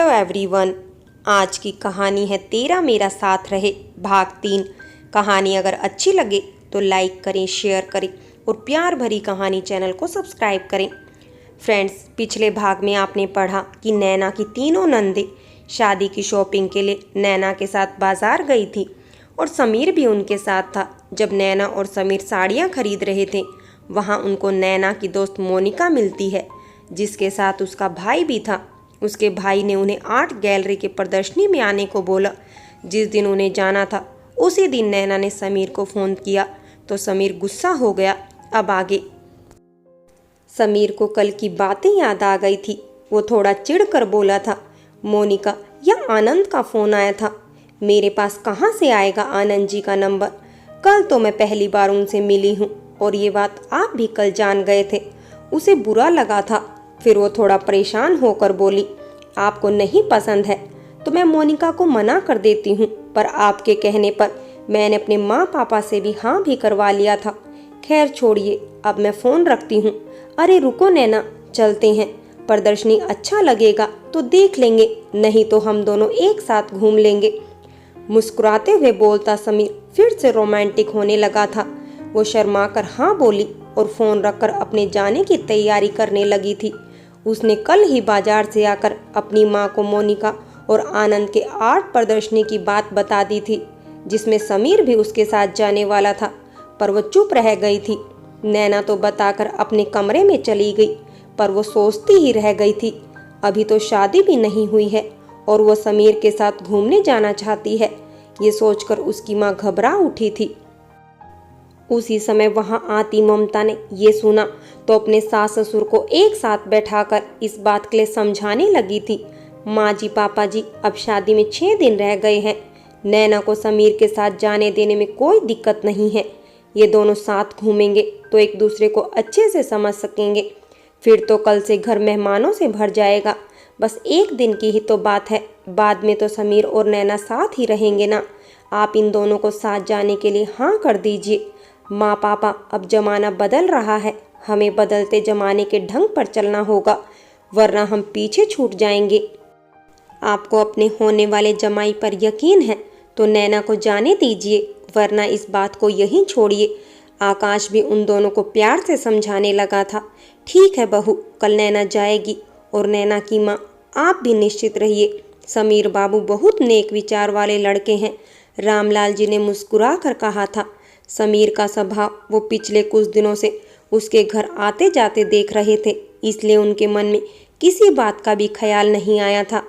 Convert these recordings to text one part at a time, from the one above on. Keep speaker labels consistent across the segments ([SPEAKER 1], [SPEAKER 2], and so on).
[SPEAKER 1] Hello everyone. आज की कहानी है तेरा मेरा साथ रहे भाग 3। कहानी अगर अच्छी लगे तो लाइक करें, शेयर करें और प्यार भरी कहानी चैनल को सब्सक्राइब करें। फ्रेंड्स, पिछले भाग में आपने पढ़ा कि नैना की तीनों नंदे शादी की शॉपिंग के लिए नैना के साथ बाजार गई थी और समीर भी उनके साथ था। जब नैना और समीर साड़ियाँ खरीद रहे थे, वहाँ उनको नैना की दोस्त मोनिका मिलती है, जिसके साथ उसका भाई भी था। उसके भाई ने उन्हें आर्ट गैलरी के प्रदर्शनी में आने को बोला। जिस दिन उन्हें जाना था उसी दिन नैना ने समीर को फ़ोन किया तो समीर गुस्सा हो गया। अब आगे। समीर को कल की बातें याद आ गई थी। वो थोड़ा चिढ़कर बोला था, मोनिका या आनंद का फ़ोन आया था। मेरे पास कहाँ से आएगा आनंद जी का नंबर? कल तो मैं पहली बार उनसे मिली हूँ और ये बात आप भी कल जान गए थे। उसे बुरा लगा था। फिर वो थोड़ा परेशान होकर बोली, आपको नहीं पसंद है तो मैं मोनिका को मना कर देती हूँ, पर आपके कहने पर मैंने अपने माँ पापा से भी हाँ भी करवा लिया था। खैर छोड़िए, अब मैं फ़ोन रखती हूँ। अरे रुको नैना, चलते हैं। प्रदर्शनी अच्छा लगेगा तो देख लेंगे, नहीं तो हम दोनों एक साथ घूम लेंगे। मुस्कुराते हुए बोलता समीर फिर से रोमांटिक होने लगा था। वो शर्माकर हाँ बोली और फ़ोन रखकर अपने जाने की तैयारी करने लगी थी। उसने कल ही बाजार से आकर अपनी माँ को मोनिका और आनंद के आर्ट प्रदर्शनी की बात बता दी थी, जिसमें समीर भी उसके साथ जाने वाला था, पर वो चुप रह गई थी। नैना तो बताकर अपने कमरे में चली गई, पर वो सोचती ही रह गई थी। अभी तो शादी भी नहीं हुई है और वो समीर के साथ घूमने जाना चाहती है। ये सोचकर उसकी माँ घबरा उठी थी। उसी समय वहां आती ममता ने ये सुना तो अपने सास ससुर को एक साथ बैठाकर इस बात के लिए समझाने लगी थी। माँ जी, पापा जी, अब शादी में 6 दिन रह गए हैं। नैना को समीर के साथ जाने देने में कोई दिक्कत नहीं है। ये दोनों साथ घूमेंगे तो एक दूसरे को अच्छे से समझ सकेंगे। फिर तो कल से घर मेहमानों से भर जाएगा। बस एक दिन की ही तो बात है, बाद में तो समीर और नैना साथ ही रहेंगे ना। आप इन दोनों को साथ जाने के लिए हाँ कर दीजिए। माँ पापा, अब जमाना बदल रहा है, हमें बदलते जमाने के ढंग पर चलना होगा, वरना हम पीछे छूट जाएंगे। आपको अपने होने वाले जमाई पर यकीन है तो नैना को जाने दीजिए, वरना इस बात को यहीं छोड़िए। आकाश भी उन दोनों को प्यार से समझाने लगा था। ठीक है बहू, कल नैना जाएगी। और नैना की माँ, आप भी निश्चित रहिए, समीर बाबू बहुत नेक विचार वाले लड़के हैं। रामलाल जी ने मुस्कुरा कर कहा था। समीर का स्वभाव वो पिछले कुछ दिनों से उसके घर आते जाते देख रहे थे, इसलिए उनके मन में किसी बात का भी ख्याल नहीं आया था।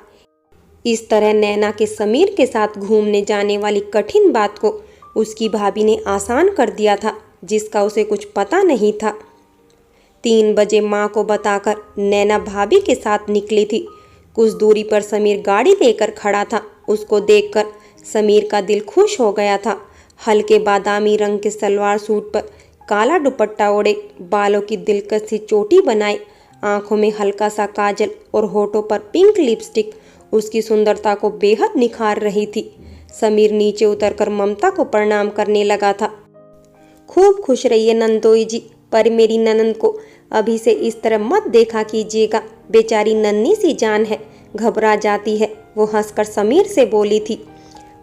[SPEAKER 1] इस तरह नैना के समीर के साथ घूमने जाने वाली कठिन बात को उसकी भाभी ने आसान कर दिया था, जिसका उसे कुछ पता नहीं था। 3 बजे माँ को बताकर नैना भाभी के साथ निकली थी। कुछ दूरी पर समीर गाड़ी लेकर खड़ा था। उसको देखकर समीर का दिल खुश हो गया था। हल्के बादामी रंग के सलवार सूट पर काला दुपट्टा ओढ़े, बालों की दिलकश चोटी बनाए, आंखों में हल्का सा काजल और होठों पर पिंक लिपस्टिक उसकी सुंदरता को बेहद निखार रही थी। समीर नीचे उतरकर ममता को प्रणाम करने लगा था। खूब खुश रहिए नंदोई जी, पर मेरी ननंद को अभी से इस तरह मत देखा कीजिएगा, बेचारी नन्ही सी जान है, घबरा जाती है। वो हंसकर समीर से बोली थी।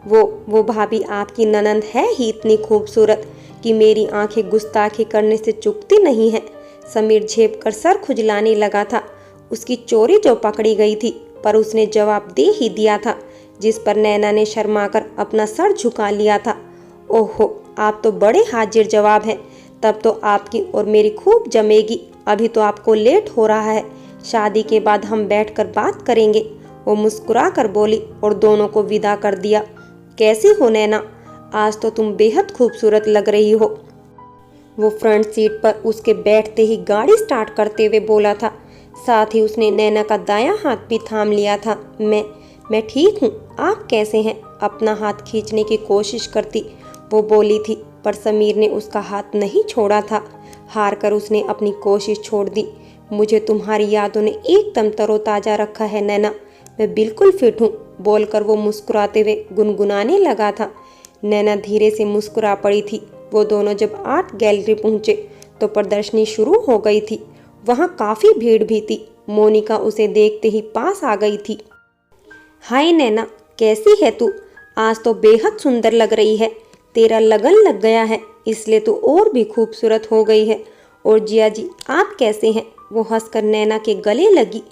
[SPEAKER 1] वो भाभी आपकी ननंद है ही इतनी खूबसूरत कि मेरी आंखें गुस्ताखी करने से चूकती नहीं है। समीर झेप कर सर खुजलाने लगा था। उसकी चोरी जो पकड़ी गई थी, पर उसने जवाब दे ही दिया था, जिस पर नैना ने शर्माकर अपना सर झुका लिया था। ओहो, आप तो बड़े हाजिर जवाब हैं। तब तो आपकी और मेरी खूब जमेगी। अभी तो आपको लेट हो रहा है, शादी के बाद हम बैठकर बात करेंगे। वो मुस्कुरा कर बोली और दोनों को विदा कर दिया। कैसी हो नैना, आज तो तुम बेहद खूबसूरत लग रही हो। वो फ्रंट सीट पर उसके बैठते ही गाड़ी स्टार्ट करते हुए बोला था। साथ ही उसने नैना का दायां हाथ भी थाम लिया था। मैं ठीक हूँ, आप कैसे हैं? अपना हाथ खींचने की कोशिश करती वो बोली थी, पर समीर ने उसका हाथ नहीं छोड़ा था। हार कर उसने अपनी कोशिश छोड़ दी। मुझे तुम्हारी यादों ने एकदम तरोताजा रखा है नैना, मैं बिल्कुल फिट हूँ, बोलकर वो मुस्कुराते हुए गुनगुनाने लगा था। नैना धीरे से मुस्कुरा पड़ी थी। वो दोनों जब आर्ट गैलरी पहुंचे तो प्रदर्शनी शुरू हो गई थी। वहां काफी भीड़ भी थी। मोनिका उसे देखते ही पास आ गई थी। हाय नैना, कैसी है तू? आज तो बेहद सुंदर लग रही है। तेरा लगन लग गया है, इसलिए तो और भी खूबसूरत हो गई है। और जिया जी, आप कैसे हैं? वो हंसकर नैना के गले लगी।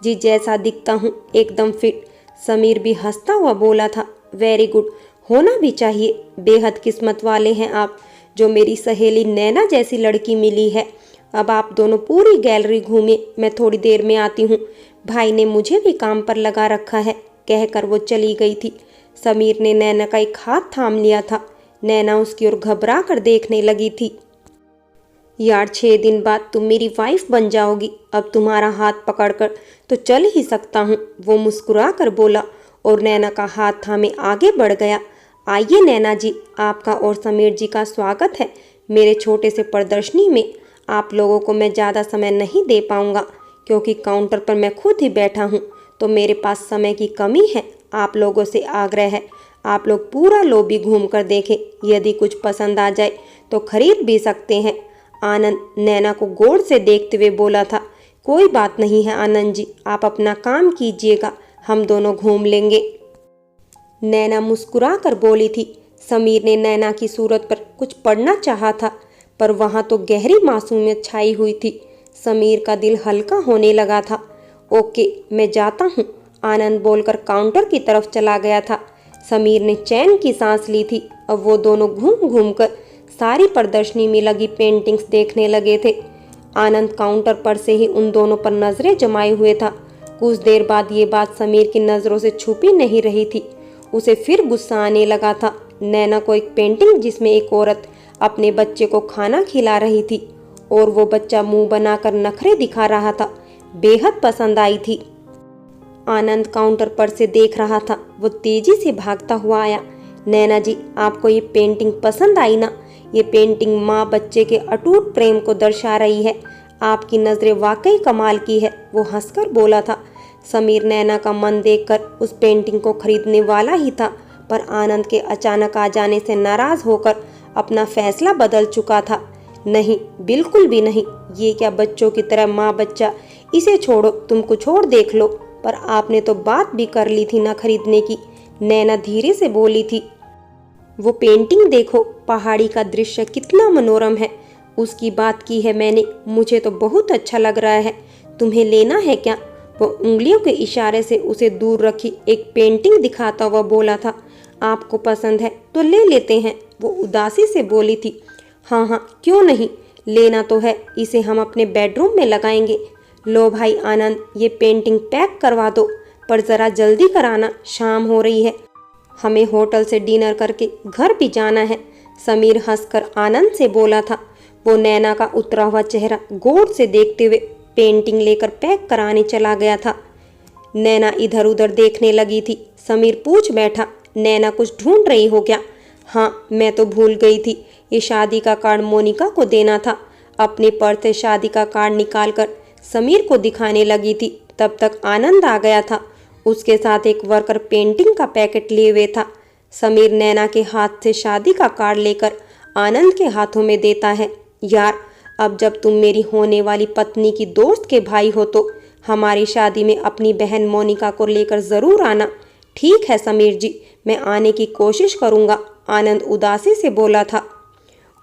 [SPEAKER 1] जी, जैसा दिखता हूँ एकदम फिट। समीर भी हंसता हुआ बोला था। वेरी गुड, होना भी चाहिए। बेहद किस्मत वाले हैं आप, जो मेरी सहेली नैना जैसी लड़की मिली है। अब आप दोनों पूरी गैलरी घूमिए, मैं थोड़ी देर में आती हूँ। भाई ने मुझे भी काम पर लगा रखा है, कहकर वो चली गई थी। समीर ने नैना का एक हाथ थाम लिया था। नैना उसकी ओर घबरा कर देखने लगी थी। यार, 6 दिन बाद तुम मेरी वाइफ बन जाओगी। अब तुम्हारा हाथ पकड़कर तो चल ही सकता हूँ, वो मुस्कुरा कर बोला और नैना का हाथ थामे आगे बढ़ गया। आइए नैना जी, आपका और समीर जी का स्वागत है मेरे छोटे से प्रदर्शनी में। आप लोगों को मैं ज़्यादा समय नहीं दे पाऊँगा, क्योंकि काउंटर पर मैं खुद ही बैठा हूँ, तो मेरे पास समय की कमी है। आप लोगों से आग्रह है, आप लोग पूरा लॉबी घूम कर देखें। यदि कुछ पसंद आ जाए तो खरीद भी सकते हैं। आनंद नैना को गौर से देखते हुए बोला था। कोई बात नहीं है आनंद जी, आप अपना काम कीजिएगा, हम दोनों घूम लेंगे। नैना मुस्कुरा कर बोली थी। समीर ने नैना की सूरत पर कुछ पढ़ना चाहा था, पर वहाँ तो गहरी मासूमियत छाई हुई थी। समीर का दिल हल्का होने लगा था। ओके, मैं जाता हूँ, आनंद बोलकर काउंटर की तरफ चला गया था। समीर ने चैन की सांस ली थी। अब वो दोनों घूम घूम कर सारी प्रदर्शनी में लगी पेंटिंग्स देखने लगे थे। आनंद काउंटर पर से ही उन दोनों पर नजरें जमाए हुए था। कुछ देर बाद ये बात समीर की नज़रों से छुपी नहीं रही थी। उसे फिर गुस्सा आने लगा था। नैना को एक पेंटिंग जिसमें एक औरत अपने बच्चे को खाना खिला रही थी और वो बच्चा मुंह बनाकर नखरे दिखा रहा था, बेहद पसंद आई थी। आनंद काउंटर पर से देख रहा था। वो तेजी से भागता हुआ आया। नैना जी, आपको ये पेंटिंग पसंद आई ना? ये पेंटिंग माँ बच्चे के अटूट प्रेम को दर्शा रही है। आपकी नज़रें वाकई कमाल की है, वो हंसकर बोला था। समीर नैना का मन देखकर उस पेंटिंग को खरीदने वाला ही था, पर आनंद के अचानक आ जाने से नाराज होकर अपना फैसला बदल चुका था। नहीं, बिल्कुल भी नहीं। ये क्या बच्चों की तरह माँ बच्चा, इसे छोड़ो, तुम कुछ और देख लो। पर आपने तो बात भी कर ली थी ना खरीदने की, नैना धीरे से बोली थी। वो पेंटिंग देखो, पहाड़ी का दृश्य कितना मनोरम है। उसकी बात की है मैंने, मुझे तो बहुत अच्छा लग रहा है। तुम्हें लेना है क्या? वो उंगलियों के इशारे से उसे दूर रखी एक पेंटिंग दिखाता हुआ बोला था। आपको पसंद है तो ले लेते हैं, वो उदासी से बोली थी। हाँ हाँ, क्यों नहीं, लेना तो है। इसे हम अपने बेडरूम में लगाएंगे। लो भाई आनंद, ये पेंटिंग पैक करवा दो, पर ज़रा जल्दी कराना, शाम हो रही है, हमें होटल से डिनर करके घर भी जाना है। समीर हंसकर आनंद से बोला था। वो नैना का उतरा हुआ चेहरा गौर से देखते हुए पेंटिंग लेकर पैक कराने चला गया था। नैना इधर उधर देखने लगी थी। समीर पूछ बैठा, नैना कुछ ढूंढ रही हो क्या? हाँ, मैं तो भूल गई थी, ये शादी का कार्ड मोनिका को देना था। अपने पर्स से शादी का कार्ड निकालकर समीर को दिखाने लगी थी। तब तक आनंद आ गया था। उसके साथ एक वर्कर पेंटिंग का पैकेट लिए हुए था। समीर नैना के हाथ से शादी का कार्ड लेकर आनंद के हाथों में देता है। यार, अब जब तुम मेरी होने वाली पत्नी की दोस्त के भाई हो तो हमारी शादी में अपनी बहन मोनिका को लेकर ज़रूर आना। ठीक है समीर जी, मैं आने की कोशिश करूँगा, आनंद उदासी से बोला था।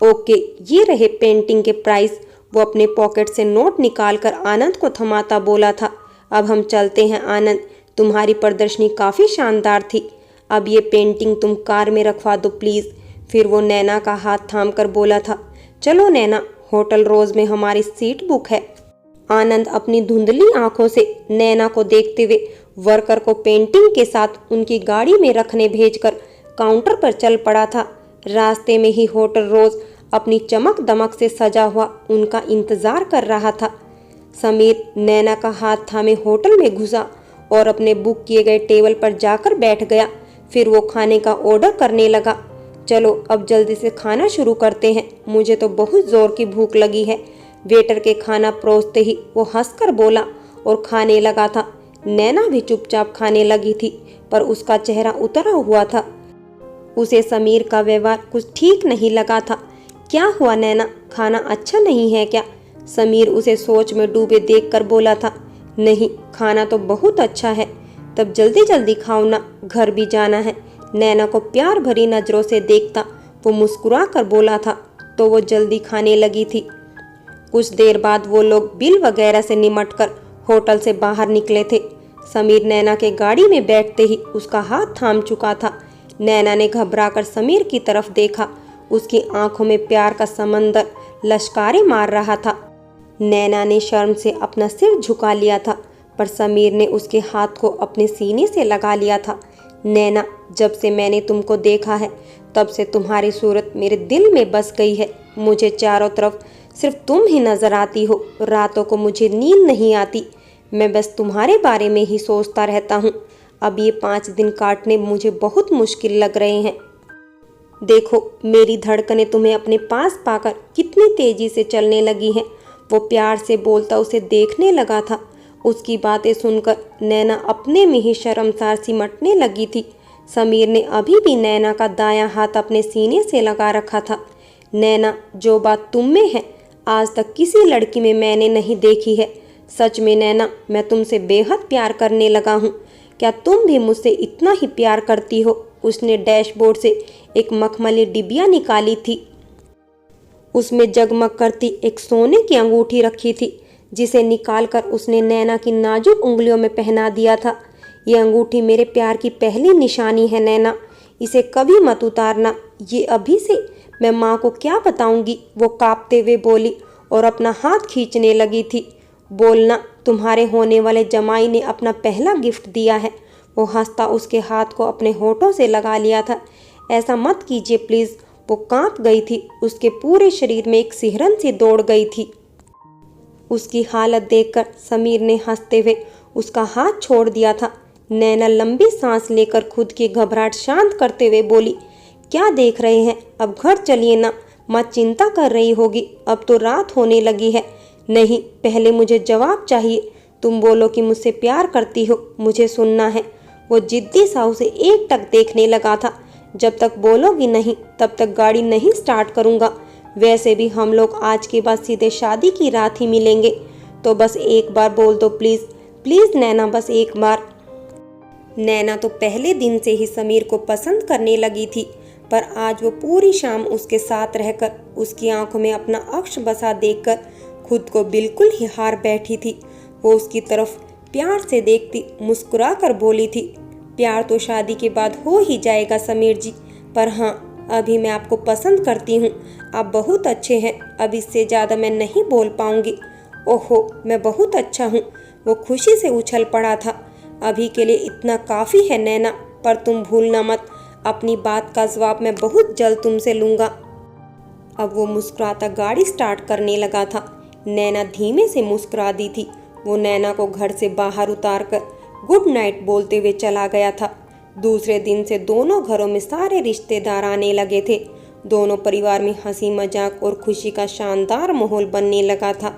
[SPEAKER 1] ओके, ये रहे पेंटिंग के प्राइस। वो अपने पॉकेट से नोट निकालकर आनंद को थमाता बोला था। अब हम चलते हैं आनंद, तुम्हारी प्रदर्शनी काफ़ी शानदार थी। अब ये पेंटिंग तुम कार में रखवा दो प्लीज़। फिर वो नैना का हाथ थामकर बोला था। चलो नैना, होटल रोज में हमारी सीट बुक है। आनंद अपनी धुंधली आंखों से नैना को देखते हुए वर्कर को पेंटिंग के साथ उनकी गाड़ी में रखने भेजकर काउंटर पर चल पड़ा था। रास्ते में ही होटल रोज अपनी चमक दमक से सजा हुआ उनका इंतजार कर रहा था। समीर नैना का हाथ थामे होटल में घुसा और अपने बुक किए गए टेबल पर जाकर बैठ गया। फिर वो खाने का ऑर्डर करने लगा। चलो अब जल्दी से खाना शुरू करते हैं, मुझे तो बहुत जोर की भूख लगी है। वेटर के खाना परोसते ही वो हंसकर बोला और खाने लगा था। नैना भी चुपचाप खाने लगी थी, पर उसका चेहरा उतरा हुआ था। उसे समीर का व्यवहार कुछ ठीक नहीं लगा था। क्या हुआ नैना, खाना अच्छा नहीं है क्या? समीर उसे सोच में डूबे देखकर बोला था। नहीं, खाना तो बहुत अच्छा है, तब जल्दी जल्दी खाओ ना, घर भी जाना है। नैना को प्यार भरी नजरों से देखता वो मुस्कुरा कर बोला था तो वो जल्दी खाने लगी थी। कुछ देर बाद वो लोग बिल वगैरह से निमटकर होटल से बाहर निकले थे। समीर नैना के गाड़ी में बैठते ही उसका हाथ थाम चुका था। नैना ने घबराकर समीर की तरफ देखा। उसकी आंखों में प्यार का समंदर लश्कारे मार रहा था। नैना ने शर्म से अपना सिर झुका लिया था, पर समीर ने उसके हाथ को अपने सीने से लगा लिया था। नैना, जब से मैंने तुमको देखा है तब से तुम्हारी सूरत मेरे दिल में बस गई है। मुझे चारों तरफ सिर्फ तुम ही नजर आती हो। रातों को मुझे नींद नहीं आती, मैं बस तुम्हारे बारे में ही सोचता रहता हूँ। अब ये 5 दिन काटने मुझे बहुत मुश्किल लग रहे हैं। देखो, मेरी धड़कनें तुम्हें अपने पास पाकर कितनी तेजी से चलने लगी हैं। वो प्यार से बोलता उसे देखने लगा था। उसकी बातें सुनकर नैना अपने में ही शर्मसार सिमटने लगी थी। समीर ने अभी भी नैना का दायां हाथ अपने सीने से लगा रखा था। नैना, जो बात तुम में है आज तक किसी लड़की में मैंने नहीं देखी है। सच में नैना, मैं तुमसे बेहद प्यार करने लगा हूँ। क्या तुम भी मुझसे इतना ही प्यार करती हो? उसने डैशबोर्ड से एक मखमली डिबिया निकाली थी। उसमें जगमग करती एक सोने की अंगूठी रखी थी, जिसे निकालकर उसने नैना की नाजुक उंगलियों में पहना दिया था। ये अंगूठी मेरे प्यार की पहली निशानी है नैना, इसे कभी मत उतारना। ये अभी से मैं माँ को क्या बताऊंगी? वो कांपते हुए बोली और अपना हाथ खींचने लगी थी। बोलना, तुम्हारे होने वाले जमाई ने अपना पहला गिफ्ट दिया है। वो हंसता उसके हाथ को अपने होठों से लगा लिया था। ऐसा मत कीजिए प्लीज़। वो कांप गई थी। उसके पूरे शरीर में एक सिहरन सी दौड़ गई थी। उसकी हालत देखकर समीर ने हंसते हुए उसका हाथ छोड़ दिया था। नैना लंबी सांस लेकर खुद की घबराहट शांत करते हुए बोली, क्या देख रहे हैं? अब घर चलिए ना। माँ चिंता कर रही होगी, अब तो रात होने लगी है। नहीं, पहले मुझे जवाब चाहिए। तुम बोलो कि मुझसे प्यार करती हो, मुझे सुनना है। वो जिद्दी सा उसे एकटक देखने लगा था। जब तक बोलोगी नहीं तब तक गाड़ी नहीं स्टार्ट करूँगा। वैसे भी हम लोग आज के बाद सीधे शादी की रात ही मिलेंगे। तो बस एक बार बोल दो प्लीज़, प्लीज़ नैना, बस एक बार। नैना तो पहले दिन से ही समीर को पसंद करने लगी थी, पर आज वो पूरी शाम उसके साथ रहकर उसकी आंखों में अपना अक्ष बसा देखकर खुद को बिल्कुल ही हार बैठी थी। वो उसकी तरफ प्यार से देखती मुस्कुरा कर बोली थी, प्यार तो शादी के बाद हो ही जाएगा समीर जी, पर हाँ, अभी मैं आपको पसंद करती हूँ। आप बहुत अच्छे हैं, अब इससे ज़्यादा मैं नहीं बोल पाऊँगी। ओहो, मैं बहुत अच्छा हूँ। वो खुशी से उछल पड़ा था। अभी के लिए इतना काफ़ी है नैना, पर तुम भूलना मत, अपनी बात का जवाब मैं बहुत जल्द तुमसे लूँगा। अब वो मुस्कुराता गाड़ी स्टार्ट करने लगा था। नैना धीमे से मुस्कुरा दी थी। वो नैना को घर से बाहर उतारकर गुड नाइट बोलते हुए चला गया था। दूसरे दिन से दोनों घरों में सारे रिश्तेदार आने लगे थे। दोनों परिवार में हंसी मजाक और खुशी का शानदार माहौल बनने लगा था।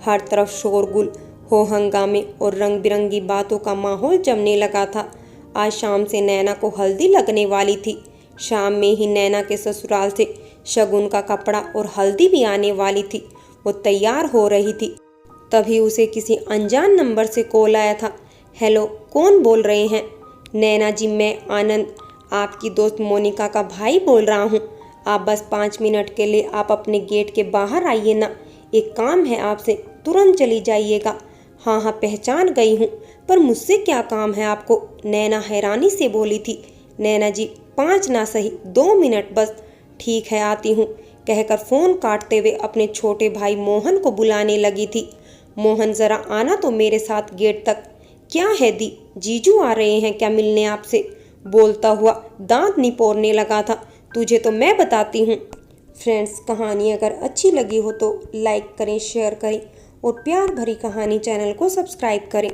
[SPEAKER 1] हर तरफ शोरगुल, हो हंगामे और रंग बिरंगी बातों का माहौल जमने लगा था। आज शाम से नैना को हल्दी लगने वाली थी। शाम में ही नैना के ससुराल से शगुन का कपड़ा और हल्दी भी आने वाली थी। वो तैयार हो रही थी, तभी उसे किसी अनजान नंबर से कॉल आया था। हेलो, कौन बोल रहे हैं? नैना जी, मैं आनंद, आपकी दोस्त मोनिका का भाई बोल रहा हूँ। आप बस 5 मिनट के लिए आप अपने गेट के बाहर आइए ना, एक काम है आपसे, तुरंत चली जाइएगा। हाँ हाँ, पहचान गई हूँ, पर मुझसे क्या काम है आपको? नैना हैरानी से बोली थी। नैना जी, 5 ना सही 2 मिनट बस। ठीक है, आती हूँ, कहकर फ़ोन काटते हुए अपने छोटे भाई मोहन को बुलाने लगी थी। मोहन, ज़रा आना तो मेरे साथ गेट तक। क्या है दी, जीजू आ रहे हैं क्या मिलने आपसे? बोलता हुआ दांत निपोरने लगा था। तुझे तो मैं बताती हूँ। फ्रेंड्स, कहानी अगर अच्छी लगी हो तो लाइक करें, शेयर करें और प्यार भरी कहानी चैनल को सब्सक्राइब करें।